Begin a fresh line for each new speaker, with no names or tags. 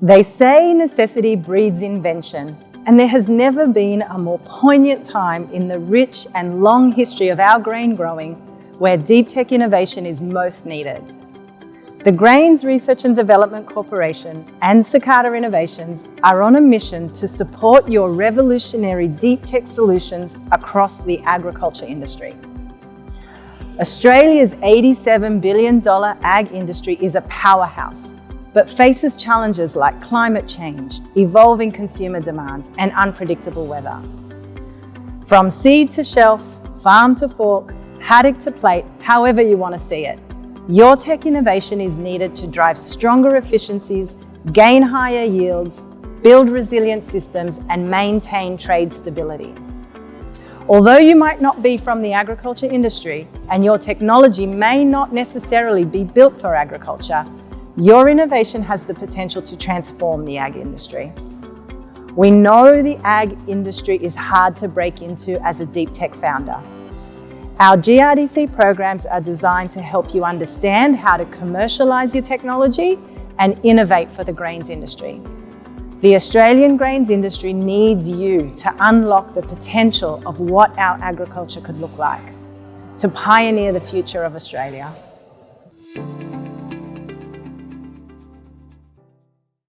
They say necessity breeds invention, and there has never been a more poignant time in the rich and long history of our grain growing where deep tech innovation is most needed. The Grains Research and Development Corporation and Cicada Innovations are on a mission to support your revolutionary deep tech solutions across the agriculture industry. Australia's $87 billion ag industry is a powerhouse, but faces challenges like climate change, evolving consumer demands, and unpredictable weather. From seed to shelf, farm to fork, haddock to plate, however you want to see it, your tech innovation is needed to drive stronger efficiencies, gain higher yields, build resilient systems, and maintain trade stability. Although you might not be from the agriculture industry and your technology may not necessarily be built for agriculture, your innovation has the potential to transform the ag industry. We know the ag industry is hard to break into as a deep tech founder. Our GRDC programs are designed to help you understand how to commercialize your technology and innovate for the grains industry. The Australian grains industry needs you to unlock the potential of what our agriculture could look like, to pioneer the future of Australia.